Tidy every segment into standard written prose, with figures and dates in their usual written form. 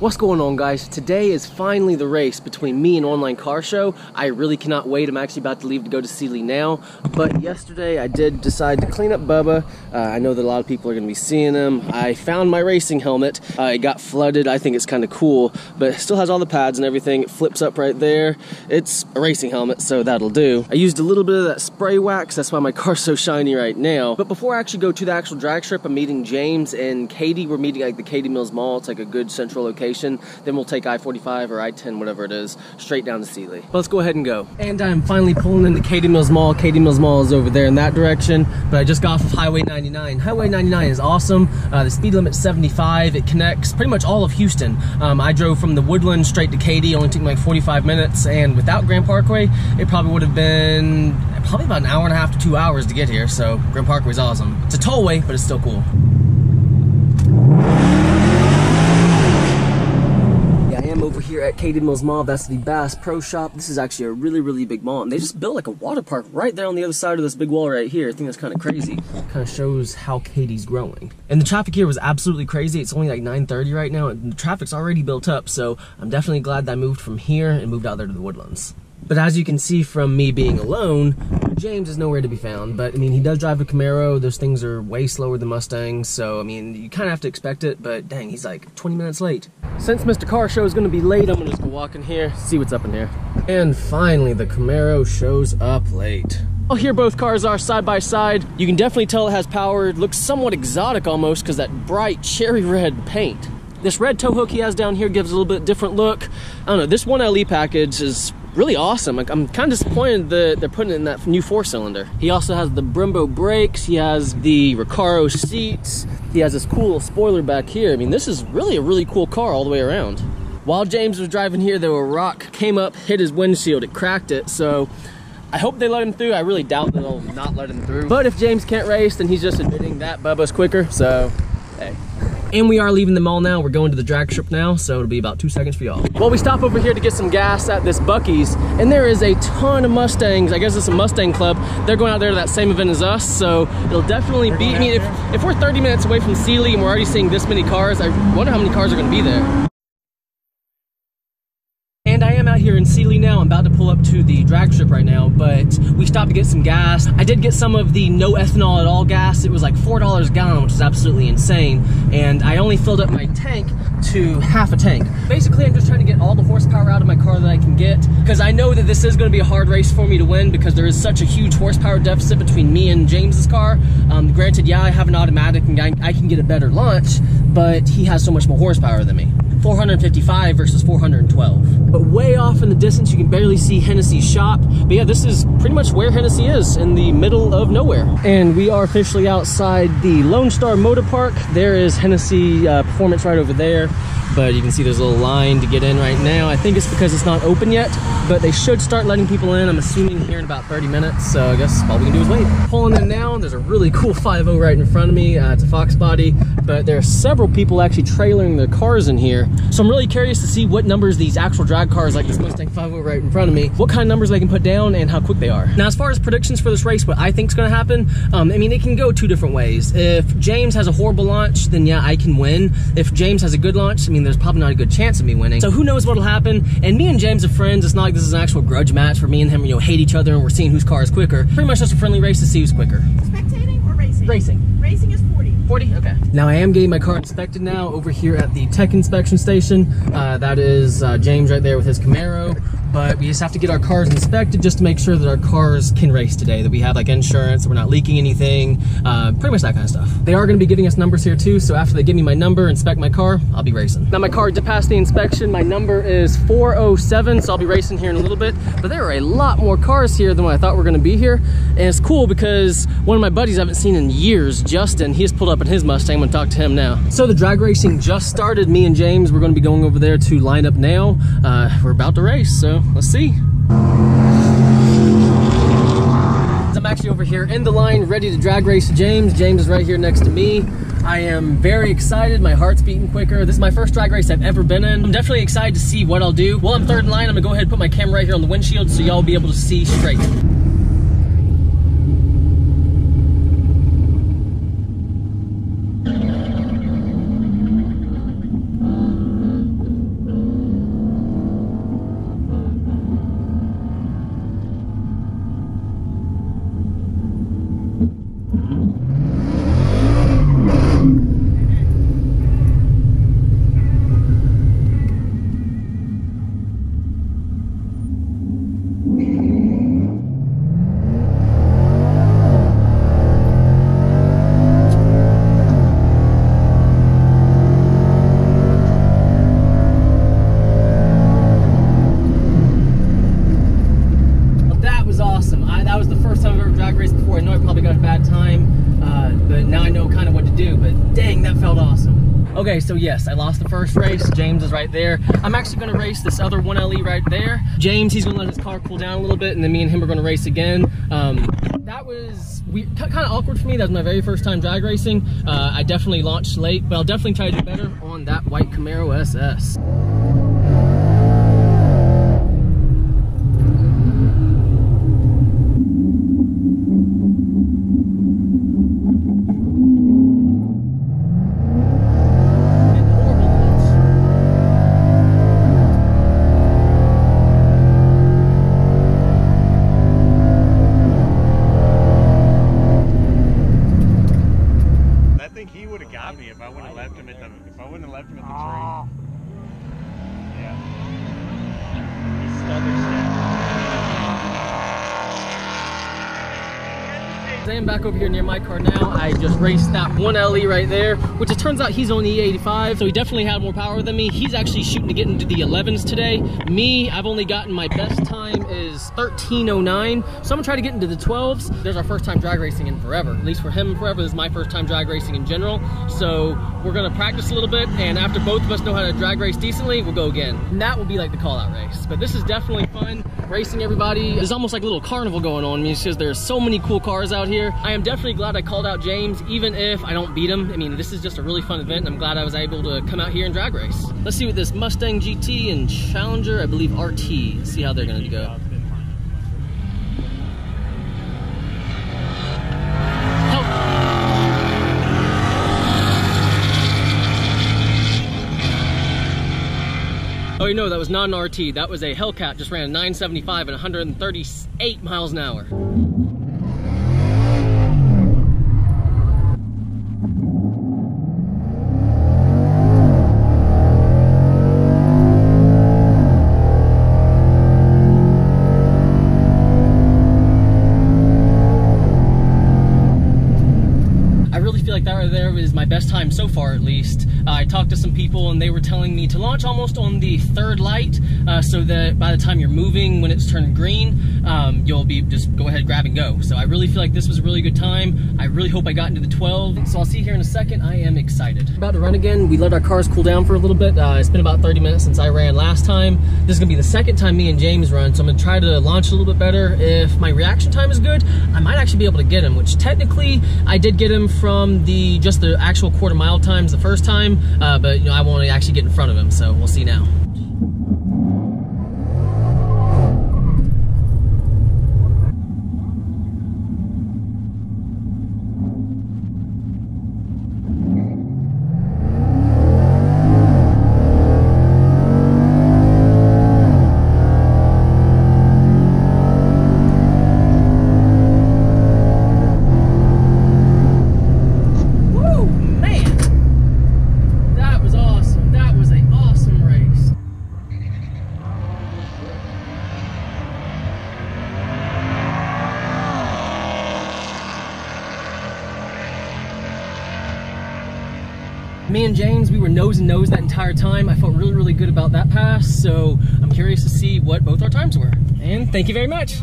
What's going on, guys? Today is finally the race between me and OnlineCarShow. I really cannot wait. I'm actually about to leave to go to Sealy now. But yesterday I did decide to clean up Bubba. I know that a lot of people are going to be seeing him. I found my racing helmet. It got flooded. I think it's kind of cool, but it still has all the pads and everything. It flips up right there. It's a racing helmet, so that'll do. I used a little bit of that spray wax. That's why my car's so shiny right now. But before I actually go to the actual drag strip, I'm meeting James and Katie. We're meeting at the Katie Mills Mall. It's like a good central location. Then we'll take I-45 or I-10, whatever it is, straight down to Sealy. But let's go ahead and go. And I'm finally pulling into Katie Mills Mall. Katie Mills Mall is over there in that direction, but I just got off of Highway 99. Highway 99 is awesome. The speed limit's 75. It connects pretty much all of Houston. I drove from the Woodland straight to Katy. Only took me like 45 minutes, and without Grand Parkway, it probably would have been about an hour and a half to 2 hours to get here. So Grand Parkway is awesome. It's a tollway, but it's still cool. Over here at Katie Mills Mall, that's the Bass Pro Shop. This is actually a really big mall, and they just built like a water park right there on the other side of this big wall right here. I think that's kind of crazy. Kind of shows how Katie's growing. And the traffic here was absolutely crazy. It's only like 9:30 right now, and the traffic's already built up, so I'm definitely glad that I moved from here and moved out there to the Woodlands. But as you can see from me being alone, James is nowhere to be found. But I mean, he does drive a Camaro. Those things are way slower than Mustangs, so I mean, you kind of have to expect it, but dang, he's like 20 minutes late. Since Mr. CarShow is going to be late, I'm going to just go walk in here, see what's up in here. And finally, the Camaro shows up late. Well, here both cars are side by side. You can definitely tell it has power. It looks somewhat exotic almost because that bright cherry red paint. This red tow hook he has down here gives a little bit different look. I don't know, this 1LE package is really awesome. I'm kind of disappointed that they're putting it in that new 4-cylinder. He also has the Brembo brakes. He has the Recaro seats. He has this cool spoiler back here. I mean, this is really a really cool car all the way around. While James was driving here, though, a rock came up, hit his windshield. It cracked it, so I hope they let him through. I really doubt that they'll not let him through. But if James can't race, then he's just admitting that Bubba's quicker, so hey. And we are leaving the mall now. We're going to the drag strip now, so it'll be about 2 seconds for y'all. Well, we stop over here to get some gas at this Buc-ee's, and there is a ton of Mustangs. I guess it's a Mustang club. They're going out there to that same event as us, so it'll definitely be, I mean, if we're 30 minutes away from Sealy and we're already seeing this many cars, I wonder how many cars are gonna be there. And I am out here in Sealy now. I'm about to pull up to the drag strip right now, but we stopped to get some gas. I did get some of the no ethanol at all gas. It was like $4 a gallon, which is absolutely insane. And I only filled up my tank to half a tank. Basically, I'm just trying to get all the horsepower out of my car that I can get, because I know that this is going to be a hard race for me to win because there is such a huge horsepower deficit between me and James's car. Granted, yeah, I have an automatic and I can get a better launch, but he has so much more horsepower than me. 455 versus 412. But way off in the distance, you can barely see Hennessy's shop. But yeah, this is pretty much where Hennessy is, in the middle of nowhere. And we are officially outside the Lonestar Motor Park. There is Hennessy Performance right over there. But you can see there's a little line to get in right now. I think it's because it's not open yet, but they should start letting people in, I'm assuming, here in about 30 minutes. So I guess all we can do is wait. Pulling in now, there's a really cool 5.0 right in front of me. It's a Fox body, but there are several people actually trailering their cars in here. So I'm really curious to see what numbers these actual drag cars, like this Mustang 5.0 right in front of me, what kind of numbers they can put down and how quick they are. Now, as far as predictions for this race, what I think is going to happen, I mean, it can go two different ways. If James has a horrible launch, then yeah, I can win. If James has a good launch, I mean, there's probably not a good chance of me winning. So who knows what'll happen. And me and James are friends. It's not like this is an actual grudge match where me and him, you know, hate each other and we're seeing whose car is quicker. Pretty much just a friendly race to see who's quicker. Spectating or racing? Racing. Racing is 40. 40? Okay. Now I am getting my car inspected now over here at the tech inspection station. That is James right there with his Camaro. But we just have to get our cars inspected just to make sure that our cars can race today, that we have like insurance, that we're not leaking anything, pretty much that kind of stuff. They are going to be giving us numbers here too, so after they give me my number, inspect my car, I'll be racing. Now my car did pass the inspection. My number is 407, so I'll be racing here in a little bit. But there are a lot more cars here than what I thought were going to be here. And it's cool because one of my buddies I haven't seen in years, Justin, he just pulled up in his Mustang. I'm going to talk to him now. So the drag racing just started. Me and James, we're going to be going over there to line up now. We're about to race, so let's see. I'm actually over here in the line ready to drag race James. James is right here next to me. I am very excited. My heart's beating quicker. This is my first drag race I've ever been in. I'm definitely excited to see what I'll do. While I'm third in line, I'm gonna go ahead and put my camera right here on the windshield so y'all will be able to see straight. do, but dang, that felt awesome. Okay, so yes, I lost the first race. James is right there. I'm actually gonna race this other 1LE right there. James, he's gonna let his car cool down a little bit, and then me and him are gonna race again. That was kind of awkward for me. That was my very first time drag racing. I definitely launched late, but I'll definitely try to do better on that white Camaro SS. I am back over here near my car now. I just raced that 1LE right there, which it turns out he's on the E85, so he definitely had more power than me. He's actually shooting to get into the 11s today. Me, I've only gotten, my best time is 13:09, so I'm gonna try to get into the 12s. There's our first time drag racing in forever, at least for him forever. This is my first time drag racing in general, so we're gonna practice a little bit, and after both of us know how to drag race decently, we'll go again. And that will be like the call out race. But this is definitely fun, racing everybody. There's almost like a little carnival going on because there's so many cool cars out here. I am definitely glad I called out James, even if I don't beat him. I mean, this is just a really fun event, and I'm glad I was able to come out here and drag race. Let's see what this Mustang GT and Challenger, I believe RT, let's see how they're gonna go. Oh, you know, that was not an RT. That was a Hellcat, just ran a 975 at 138 miles an hour. My best time so far, at least. I talked to some people and they were telling me to launch almost on the third light, so that by the time you're moving, when it's turned green, you'll be just go ahead, grab and go. So I really feel like this was a really good time. I really hope I got into the 12. So I'll see you here in a second. I am excited. About to run again. We let our cars cool down for a little bit. It's been about 30 minutes since I ran last time. This is gonna be the second time me and James run, so I'm gonna try to launch a little bit better. If my reaction time is good, I might actually be able to get him, which technically I did get him from just the actual quarter mile times the first time, but you know, I want to actually get in front of him, so we'll see now. Me and James, we were nose and nose that entire time. I felt really, really good about that pass, so I'm curious to see what both our times were. And thank you very much.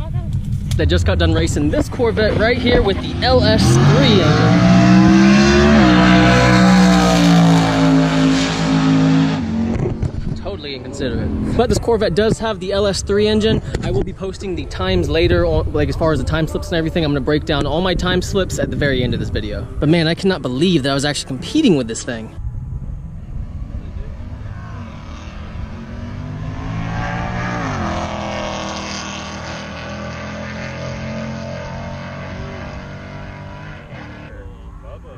I just got done racing this Corvette right here with the LS3 engine. Totally inconsiderate. But this Corvette does have the LS3 engine. I will be posting the times later, on, like as far as the time slips and everything. I'm gonna break down all my time slips at the very end of this video. But man, I cannot believe that I was actually competing with this thing.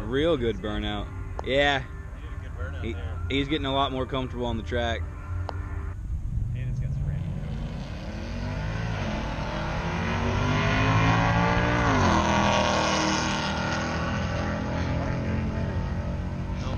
Real good burnout. Yeah. He's getting a lot more comfortable on the track.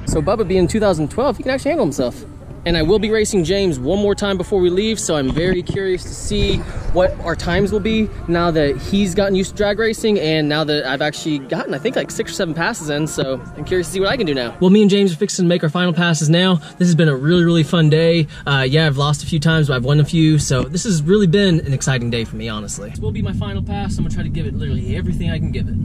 So Bubba being 2012, he can actually handle himself. And I will be racing James one more time before we leave, so I'm very curious to see what our times will be now that he's gotten used to drag racing and now that I've actually gotten, I think, like 6 or 7 passes in, so I'm curious to see what I can do now. Well, me and James are fixing to make our final passes now. This has been a really, really fun day. Yeah, I've lost a few times, but I've won a few, so this has really been an exciting day for me, honestly. This will be my final pass. I'm gonna try to give it literally everything I can give it.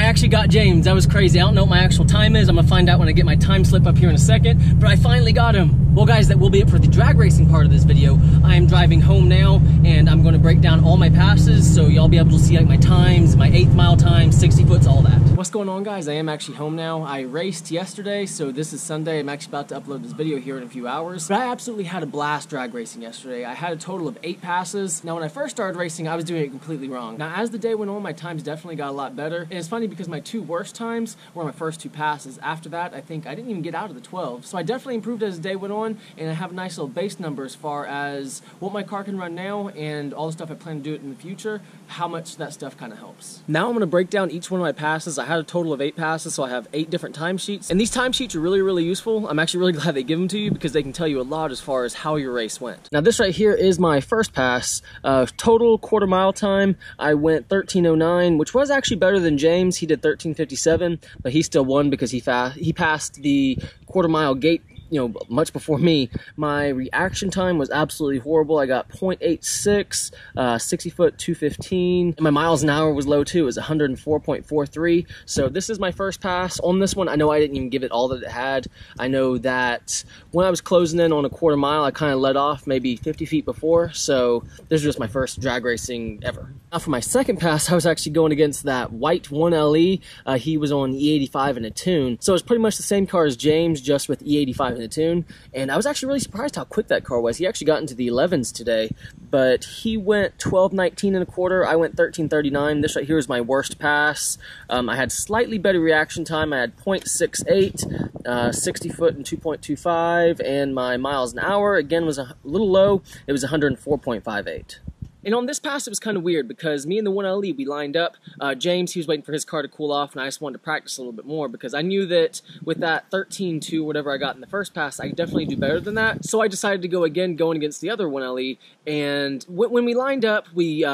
actually got James. That was crazy. I don't know what my actual time is. I'm gonna find out when I get my time slip up here in a second, but I finally got him. Well guys, that will be it for the drag racing part of this video. I am driving home now, and I'm gonna break down all my passes, so y'all be able to see like my times, my 8th mile time, 60 foots, all that. What's going on guys? I am actually home now. I raced yesterday, so this is Sunday. I'm actually about to upload this video here in a few hours, but I absolutely had a blast drag racing yesterday. I had a total of 8 passes. Now when I first started racing, I was doing it completely wrong. Now as the day went on, my times definitely got a lot better, and it's funny because my 2 worst times were my first 2 passes. After that, I think I didn't even get out of the 12. So I definitely improved as the day went on, and I have a nice little base number as far as what my car can run now and all the stuff I plan to do it in the future, how much that stuff kind of helps. Now I'm going to break down each one of my passes. I had a total of 8 passes, so I have 8 different timesheets, and these timesheets are really, really useful. I'm actually really glad they give them to you because they can tell you a lot as far as how your race went. Now this right here is my first pass. Total quarter mile time, I went 13:09, which was actually better than James. He did 13:57, but he still won because he passed the quarter mile gate, you know, much before me. My reaction time was absolutely horrible. I got 0.86, 60 foot 215, and my miles an hour was low too. It was 104.43. So this is my first pass. On this one, I know I didn't even give it all that it had. I know that when I was closing in on a quarter mile, I kind of let off maybe 50 feet before. So this is just my first drag racing ever. Now for my second pass, I was actually going against that white 1LE. He was on E85 and a tune. So it's pretty much the same car as James, just with E85 in a tune, and I was actually really surprised how quick that car was. He actually got into the 11s today, but he went 12:19 and a quarter. I went 13:39. This right here is my worst pass. I had slightly better reaction time. I had 0.68, 60 foot and 2.25, and my miles an hour again was a little low. It was 104.58. And on this pass, it was kind of weird because me and the 1LE, we lined up. James, he was waiting for his car to cool off, and I just wanted to practice a little bit more because I knew that with that 13.2, whatever I got in the first pass, I could definitely do better than that. So I decided to go again, going against the other 1LE. And when we lined up, we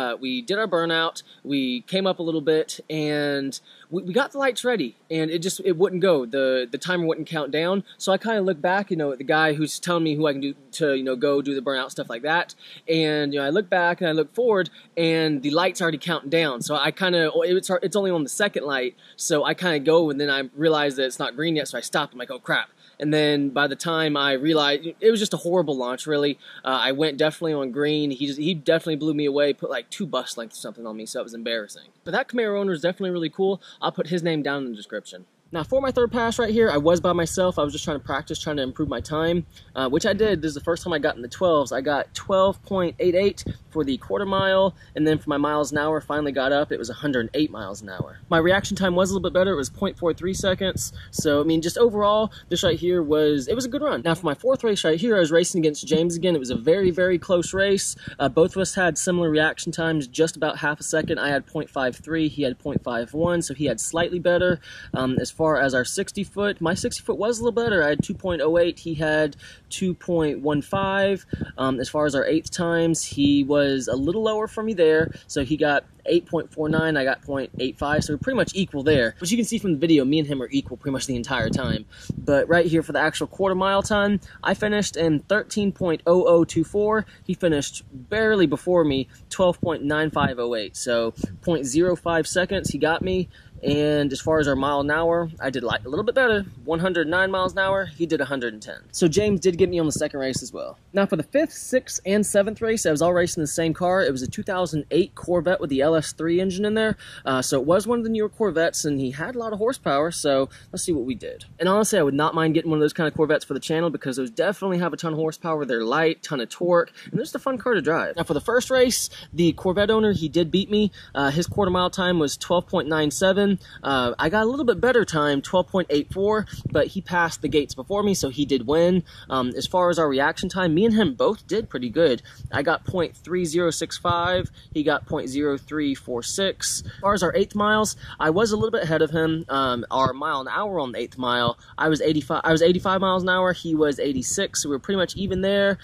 did our burnout. We came up a little bit, and we got the lights ready, and it wouldn't go. The timer wouldn't count down. So I kind of looked back, you know, at the guy who's telling me who I can do to, you know, go do the burnout, stuff like that. And, you know, I look back and I look forward, and the light's already counting down. So I kind of, it's only on the second light. So I kind of go, and then I realize that it's not green yet. So I stop. I'm like, oh crap. And then by the time I realized, it was just a horrible launch, really. I went definitely on green. He definitely blew me away, put like 2 bus lengths or something on me, so it was embarrassing. But that Camaro owner is definitely really cool. I'll put his name down in the description. Now for my third pass right here, I was by myself. I was just trying to practice, trying to improve my time, which I did. This is the first time I got in the 12s. I got 12.88 for the quarter mile, and then for my miles an hour, finally got up. It was 108 miles an hour. My reaction time was a little bit better. It was 0.43 seconds. So, I mean, just overall, this right here was a good run. Now for my fourth race right here, I was racing against James again. It was a very, very close race. Both of us had similar reaction times, just about half a second. I had 0.53, he had 0.51, so he had slightly better. As far as our 60 foot, my 60 foot was a little better. I had 2.08, he had 2.15. As far as our 8th times, he was a little lower for me there, so he got 8.49, I got 0.85, so we're pretty much equal there. As you can see from the video, me and him are equal pretty much the entire time. But right here for the actual quarter mile time, I finished in 13.0024. He finished barely before me, 12.9508. So 0.05 seconds, he got me. And as far as our mile an hour, I did like a little bit better, 109 miles an hour, he did 110. So James did get me on the second race as well. Now for the 5th, 6th, and 7th race, I was all racing the same car. It was a 2008 Corvette with the LS3 engine in there. So it was one of the newer Corvettes, and he had a lot of horsepower, so let's see what we did. And honestly, I would not mind getting one of those kind of Corvettes for the channel because those definitely have a ton of horsepower, they're light, ton of torque, and they're just a fun car to drive. Now for the first race, the Corvette owner, he did beat me. His quarter mile time was 12.97. I got a little bit better time, 12.84, but he passed the gates before me, so he did win. As far as our reaction time, me and him both did pretty good. I got 0.3065, he got 0.0346. As far as our 8th miles, I was a little bit ahead of him. Our mile an hour on the 8th mile, I was 85 miles an hour, he was 86, so we were pretty much even there.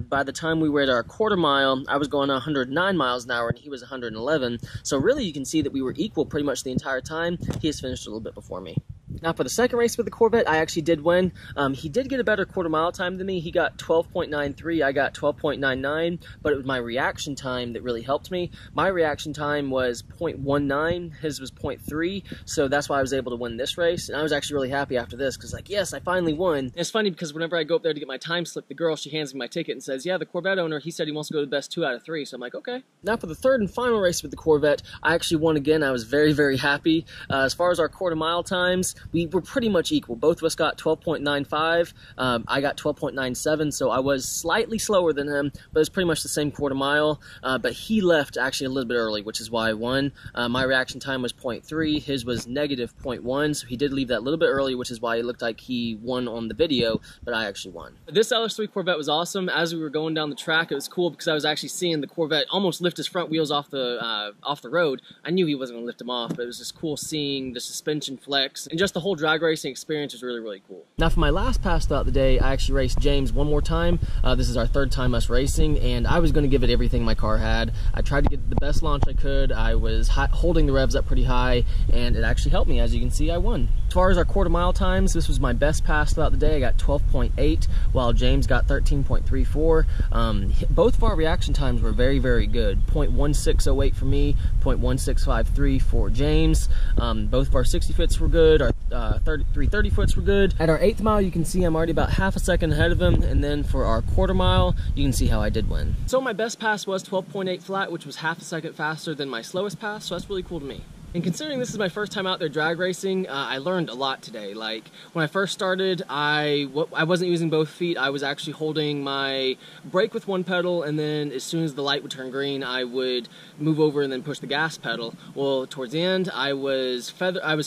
By the time we were at our quarter mile, I was going 109 miles an hour, and he was 111. So really, you can see that we were equal pretty much the entire time. He has finished a little bit before me. Now for the second race with the Corvette, I actually did win. He did get a better quarter mile time than me. He got 12.93, I got 12.99, but it was my reaction time that really helped me. My reaction time was 0.19, his was 0.3, so that's why I was able to win this race. And I was actually really happy after this, because like, yes, I finally won. And it's funny because whenever I go up there to get my time slip, the girl, she hands me my ticket and says, yeah, the Corvette owner, he said he wants to go to the best 2 out of 3, so I'm like, okay. Now for the third and final race with the Corvette, I actually won again. I was very, very happy. As far as our quarter mile times, we were pretty much equal. Both of us got 12.95. I got 12.97, so I was slightly slower than him, but it was pretty much the same quarter mile. But he left actually a little bit early, which is why I won. My reaction time was 0.3. His was negative 0.1, so he did leave that a little bit early, which is why it looked like he won on the video, but I actually won. This LS3 Corvette was awesome. As we were going down the track, it was cool because I was actually seeing the Corvette almost lift his front wheels off the road. I knew he wasn't going to lift them off, but it was just cool seeing the suspension flex, and just the whole drag racing experience was really, really cool. Now for my last pass throughout the day, I actually raced James one more time. This is our third time us racing, and I was going to give it everything my car had. I tried to get the best launch I could. I was holding the revs up pretty high, and it actually helped me. As you can see, I won. As far as our quarter mile times, this was my best pass throughout the day. I got 12.8, while James got 13.34. Both of our reaction times were very, very good. 0.1608 for me, 0.1653 for James. Both of our 60 foots were good. Our 330 foots were good. At our 8th mile, you can see I'm already about half a second ahead of him, and then for our quarter mile, you can see how I did win. So my best pass was 12.8 flat, which was half a second faster than my slowest pass, so that's really cool to me. And considering this is my first time out there drag racing, I learned a lot today. Like, when I first started, I wasn't using both feet. I was actually holding my brake with one pedal, and then as soon as the light would turn green, I would move over and then push the gas pedal. Well, towards the end, I was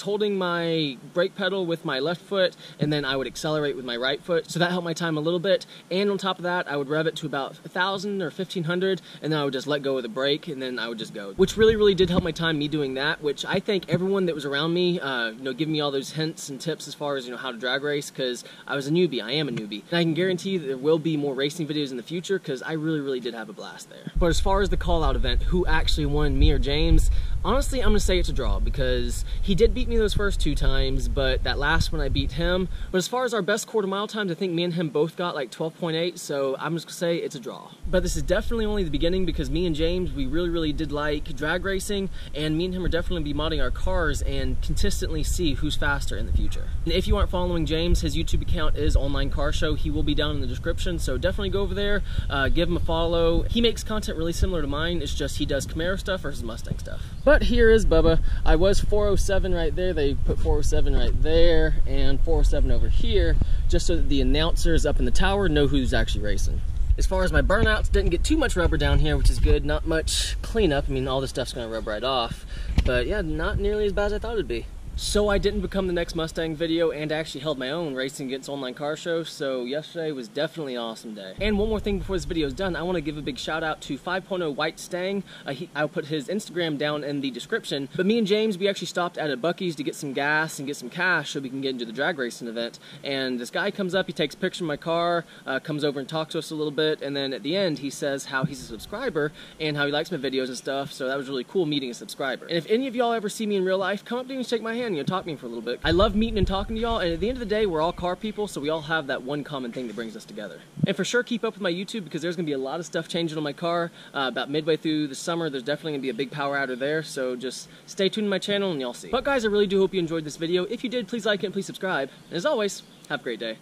holding my brake pedal with my left foot, and then I would accelerate with my right foot. So that helped my time a little bit. And on top of that, I would rev it to about 1,000 or 1,500, and then I would just let go of the brake, and then I would just go. Which really, really did help my time, me doing that, which I think everyone that was around me, giving me all those hints and tips as far as, how to drag race, because I was a newbie. I am a newbie. And I can guarantee that there will be more racing videos in the future, because I really, really did have a blast there. But as far as the call-out event, who actually won, me or James? Honestly, I'm going to say it's a draw, because he did beat me those first 2 times, but that last one I beat him. But as far as our best quarter mile times, I think me and him both got like 12.8, so I'm just going to say it's a draw. But this is definitely only the beginning, because me and James, we really, really did like drag racing, and me and him are definitely going to be modding our cars and consistently see who's faster in the future. And if you aren't following James, his YouTube account is OnlineCarShow. He will be down in the description, so definitely go over there, give him a follow. He makes content really similar to mine. It's just he does Camaro stuff versus Mustang stuff. But here is Bubba. I was 407 right there. They put 407 right there and 407 over here, just so that the announcers up in the tower know who's actually racing. As far as my burnouts, didn't get too much rubber down here, which is good. Not much cleanup. I mean, all this stuff's gonna rub right off. But yeah, not nearly as bad as I thought it'd be. So I didn't become the next Mustang video, and actually held my own racing against OnlineCarShow, so yesterday was definitely an awesome day. And one more thing before this video is done, I want to give a big shout out to 5.0 White Stang. I'll put his Instagram down in the description. But me and James, we actually stopped at a Buc-ee's to get some gas and get some cash so we can get into the drag racing event. And this guy comes up, he takes a picture of my car, comes over and talks to us a little bit, and then at the end he says how he's a subscriber and how he likes my videos and stuff, so that was really cool meeting a subscriber. And if any of y'all ever see me in real life, come up to me and shake my hand and talk to me for a little bit. I love meeting and talking to y'all, and at the end of the day, we're all car people, so we all have that one common thing that brings us together. And for sure, keep up with my YouTube, because there's going to be a lot of stuff changing on my car. About midway through the summer, there's definitely going to be a big power outer there, so just stay tuned to my channel and y'all see. But guys, I really do hope you enjoyed this video. If you did, please like it and please subscribe. And as always, have a great day.